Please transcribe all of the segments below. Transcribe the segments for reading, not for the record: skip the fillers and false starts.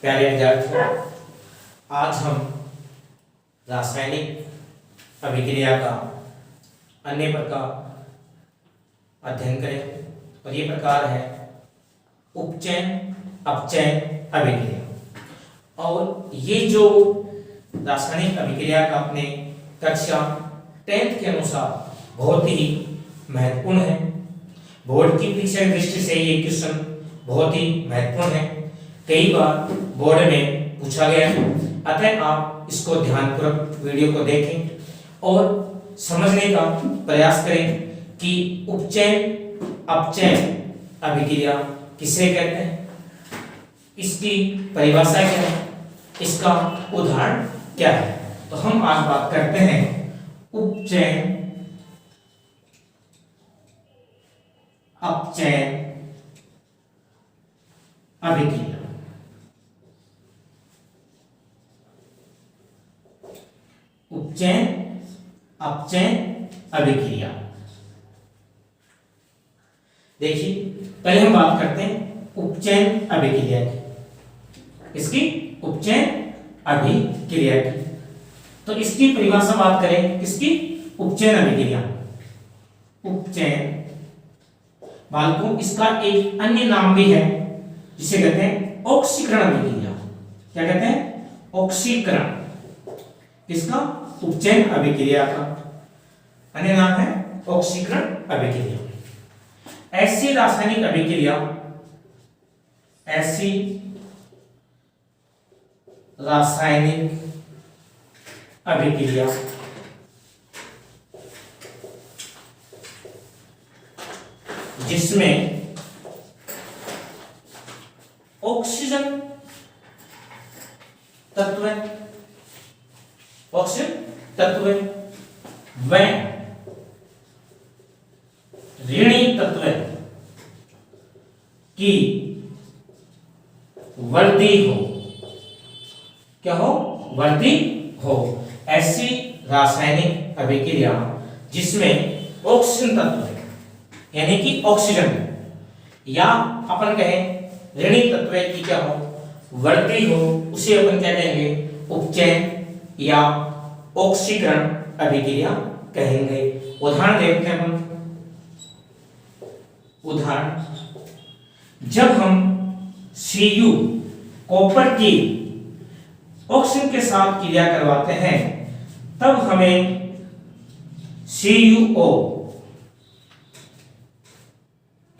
प्यारे विद्यार्थियों, आज हम रासायनिक अभिक्रिया का अन्य प्रकार अध्ययन करें और ये प्रकार है उपचयन अपचयन अभिक्रिया। और ये जो रासायनिक अभिक्रिया का अपने कक्षा 10th के अनुसार बहुत ही महत्वपूर्ण है। बोर्ड की परीक्षा की दृष्टि से ये क्वेश्चन बहुत ही महत्वपूर्ण है, कई बार बोर्ड में पूछा गया है। अतः आप इसको ध्यानपूर्वक वीडियो को देखें और समझने का प्रयास करें कि उपचयन अपचयन अभिक्रिया किसे कहते हैं, इसकी परिभाषा क्या है, इसका उदाहरण क्या है। तो हम आज बात करते हैं उपचयन अपचयन अभिक्रिया। उपचयन अपचयन अभिक्रिया। देखिए, पहले हम बात करते हैं उपचयन अभिक्रिया की, इसकी उपचयन अभिक्रिया की। तो इसकी परिभाषा बात करें, किसकी? उपचयन अभिक्रिया। उपचयन बालकों, इसका एक अन्य नाम भी है जिसे कहते हैं ऑक्सीकरण अभिक्रिया। क्या कहते हैं? ऑक्सीकरण। किसका? उपचयन अभिक्रिया का अन्य नाम है ऑक्सीकरण अभिक्रिया। ऐसी रासायनिक अभिक्रिया, ऐसी रासायनिक अभिक्रिया जिसमें ऑक्सीजन तत्व व ऋणी तत्व की वृद्धि हो। क्या हो? वृद्धि हो। ऐसी रासायनिक अभिक्रिया जिसमें ऑक्सीजन तत्व है, यानी कि ऑक्सीजन या अपन कहें ऋणी तत्व की क्या हो? वृद्धि हो, उसे अपन क्या कहेंगे? उपचयन या ऑक्सीकरण अभिक्रिया कहेंगे। उदाहरण देखते हैं हम। उदाहरण, जब हम Cu कॉपर की ऑक्सीजन के साथ क्रिया करवाते हैं तब हमें CuO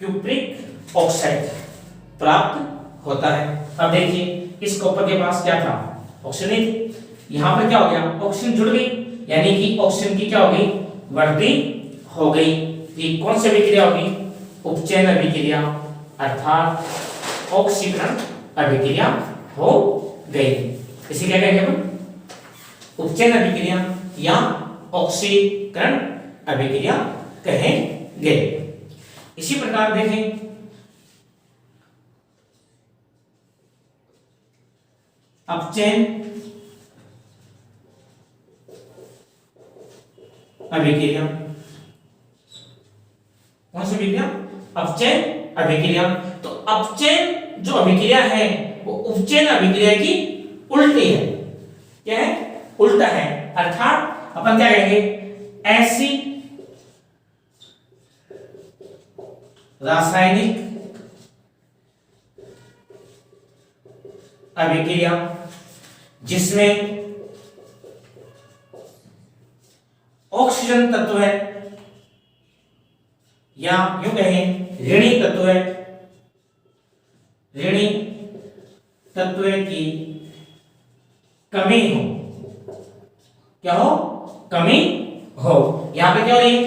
क्यूप्रिक ऑक्साइड प्राप्त होता है। अब देखिए, इस कॉपर के पास क्या था? ऑक्सीजन थी। यहां पर क्या हो गया? ऑक्सीजन जुड़ गई, यानी कि ऑक्सीजन की क्या हो गई? वृद्धि हो गई। ये कौन सी अभिक्रिया होगी? उपचयन अभिक्रिया, अर्थात ऑक्सीकरण अभिक्रिया हो गई। इसे क्या कहेंगे हम? उपचयन अभिक्रिया या ऑक्सीकरण अभिक्रिया कहेंगे। इसी प्रकार देखें, अपचयन अभिक्रिया। कौन सी अभिक्रिया? अपचयन अभिक्रिया। तो अपचयन जो अभिक्रिया है वो उपचयन अभिक्रिया की उल्टी है। क्या है? उल्टा है। अर्थात अपन क्या कहेंगे? ऐसी रासायनिक अभिक्रिया जिसमें ऑक्सीजन तत्व है या यूं कहें ऋणी तत्व है, ऋणी तत्व की कमी हो। क्या हो? कमी हो। यहां पे क्या हो रही है?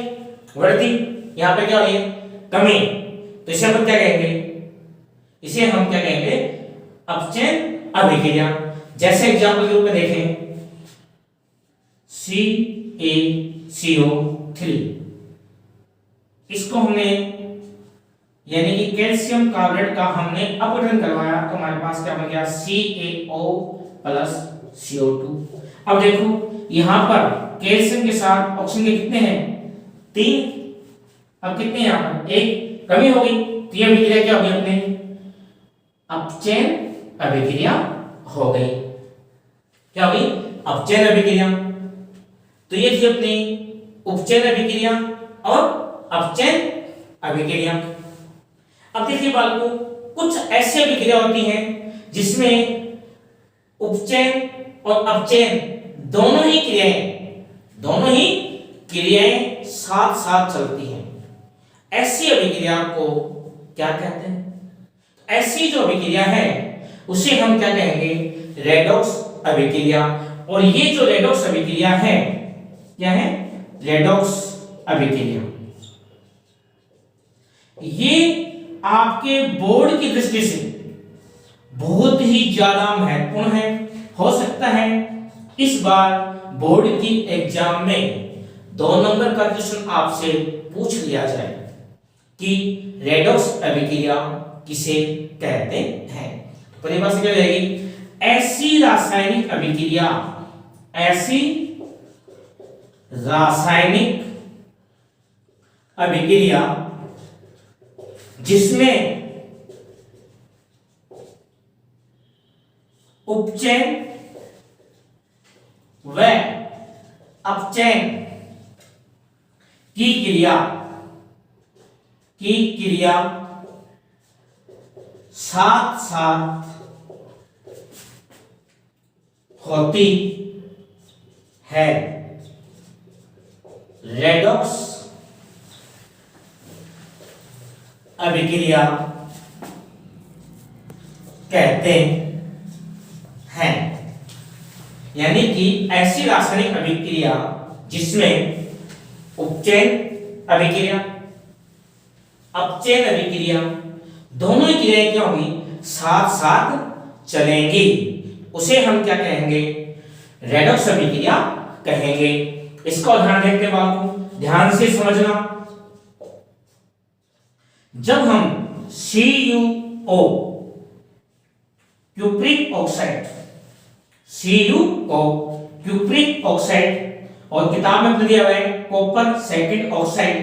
वृद्धि। यहां पे क्या हो रही है? कमी। तो इसे हम क्या कहेंगे? इसे हम क्या कहेंगे? अपचयन अभिक्रिया। जैसे एग्जाम्पल के रूप में देखें, CaCO3, इसको हमने यानी कि कैल्शियम कार्बोनेट का हमने अपघटन करवाया तो हमारे पास क्या बन गया? CaO plus CO2। अब देखो, यहां पर कैल्शियम के साथ ऑक्सीजन के कितने हैं? 3। अब कितने हैं यहां पर? 1 कमी हो गई। तो यह अभिक्रिया क्या होगी? अपने अपचयन अभिक्रिया हो गई। क्या हो गई? अपचयन अभिक्रिया। तो ये थी अपनी उपचयन अभिक्रिया और अपचयन अभिक्रिया। अब देखिए बालकों, कुछ ऐसी अभिक्रिया होती हैं जिसमें उपचयन और अपचयन दोनों ही क्रियाएं साथ साथ चलती हैं। ऐसी अभिक्रिया को क्या कहते हैं? ऐसी जो अभिक्रिया है उसे हम क्या कहेंगे? रेडॉक्स अभिक्रिया। और ये जो रेडॉक्स अभिक्रिया है, क्या है? रेडॉक्स अभिक्रिया। ये आपके बोर्ड की दृष्टि से बहुत ही ज्यादा महत्वपूर्ण है। हो सकता है इस बार बोर्ड की एग्जाम में 2 नंबर का क्वेश्चन आपसे पूछ लिया जाए कि रेडॉक्स अभिक्रिया किसे कहते हैं। परिभाषा क्या रहेगी? ऐसी रासायनिक अभिक्रिया जिसमें उपचयन व अपचयन की क्रिया साथ साथ होती है, रेडॉक्स अभिक्रिया कहते हैं। यानी कि ऐसी रासायनिक अभिक्रिया जिसमें उपचयन अभिक्रिया, अपचयन अभिक्रिया दोनों ही क्रियाएं क्या होंगी? साथ साथ चलेंगी, उसे हम क्या कहेंगे? रेडॉक्स अभिक्रिया कहेंगे। इसका उदाहरण देखते हैं बालकों, ध्यान से समझना। जब हम CuO cupric oxide, CuO cupric oxide और किताब में दिया हुआ है कॉपर सेकेंड ऑक्साइड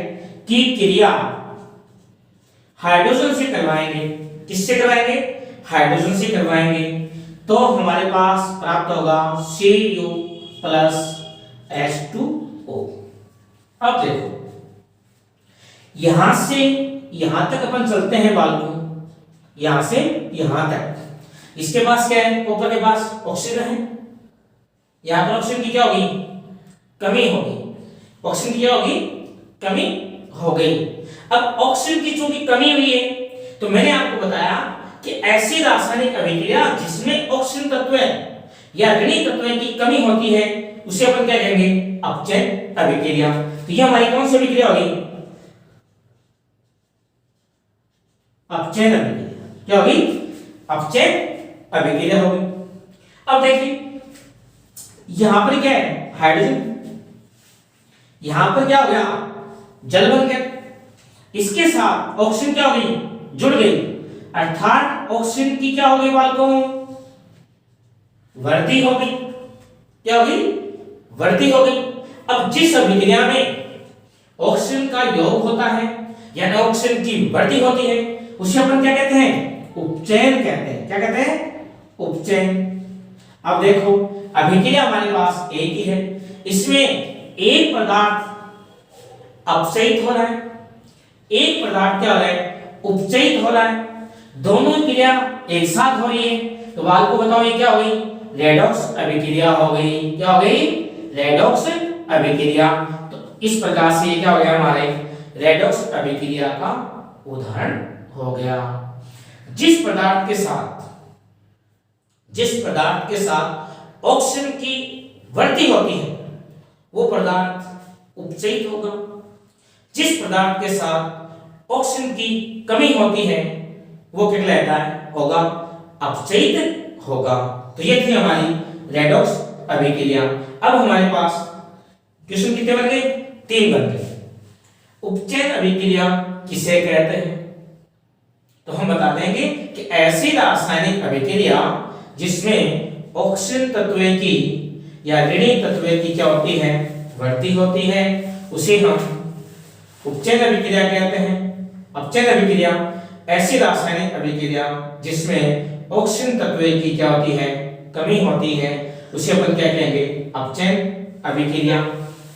की क्रिया हाइड्रोजन से करवाएंगे। किससे करवाएंगे? हाइड्रोजन से करवाएंगे तो हमारे पास प्राप्त होगा Cu प्लस H2O। अब देखो, यहां से यहां तक अपन चलते हैं बालकों, यहां से यहां तक। इसके पास क्या है? कॉपर के पास ऑक्सीजन है। यहां पर ऑक्सीजन की क्या होगी? कमी होगी। ऑक्सीजन की क्या होगी? कमी हो गई। अब ऑक्सीजन की चूंकि कमी हुई है तो मैंने आपको बताया कि ऐसी रासायनिक अभिक्रिया जिसमें ऑक्सीजन तत्व या ऋणी तत्वों की कमी होती है उसे अपन क्या कहेंगे? अपचयन अभिक्रिया। तो ये हमारी कौन सी अभिक्रिया होगी? अपचयन अभिक्रिया। क्या होगी? अपचयन अभिक्रिया होगी। अब देखिए यहां पर क्या है? हाइड्रोजन। यहां पर क्या हो गया? जल बन गया। इसके साथ ऑक्सीजन क्या हो गई? जुड़ गई, अर्थात ऑक्सीजन की क्या हो गई बालकों? वृद्धि हो गई। क्या हो गई? वृद्धि हो गई। अब जिस अभिक्रिया में ऑक्सीजन का योग होता है यानी ऑक्सीजन की वृद्धि होती है उसे अपन क्या कहते हैं? उपचयन कहते हैं। क्या कहते हैं? उपचयन। अब देखो अभिक्रिया हमारे पास एक ही है, इसमें एक पदार्थ अपचयित हो रहा है, एक पदार्थ क्या हो रहा है? उपचयित हो रहा है। दोनों क्रिया एक साथ हो रही है तो बाल को बताओ ये क्या हो गई? रेडॉक्स अभिक्रिया हो गई। क्या हो गई? रेडॉक्स अभिक्रिया। तो इस प्रकार से ये क्या हो गया? हमारे रेडॉक्स अभिक्रिया का उदाहरण हो गया। जिस पदार्थ के साथ ऑक्सीजन की वृद्धि होती है वो पदार्थ उपचयित होगा। जिस पदार्थ के साथ ऑक्सीजन की कमी होती है वो क्या कहलाता है? होगा अपचयित होगा। तो ये थी हमारी रेडॉक्स अभिक्रिया। अब हमारे पास क्वेश्चन कितने बन गए? 3 बन गए। उपचयन अभिक्रिया किसे कहते हैं? तो हम बता देंगे कि ऐसी रासायनिक अभिक्रिया जिसमें ऑक्सीजन तत्व की या ऋणी तत्व की क्या होती है? वृद्धि होती है, उसे हम उपचयन अभिक्रिया कहते हैं। अपचयन अभिक्रिया ऐसी रासायनिक अभिक्रिया जिसमें ऑक्सीजन तत्व की क्या होती है? कमी होती है उसे अपन क्या कहेंगे, अपचयन अभिक्रिया।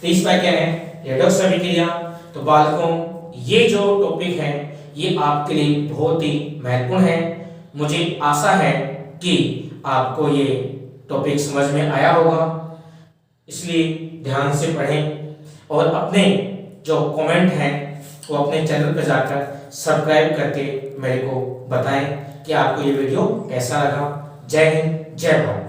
तो इसका क्या है, रेडॉक्स अभिक्रिया। तो बालकों, ये जो टॉपिक है ये आपके लिए बहुत ही महत्वपूर्ण है। मुझे आशा है कि आपको ये टॉपिक समझ में आया होगा, इसलिए ध्यान से पढ़ें और अपने जो कमेंट हैं वो अपने चैनल पर जाकर सब्सक्राइब करके मेरे को बताएं कि आपको ये वीडियो कैसा लगा। जय हिंद, जय भारत।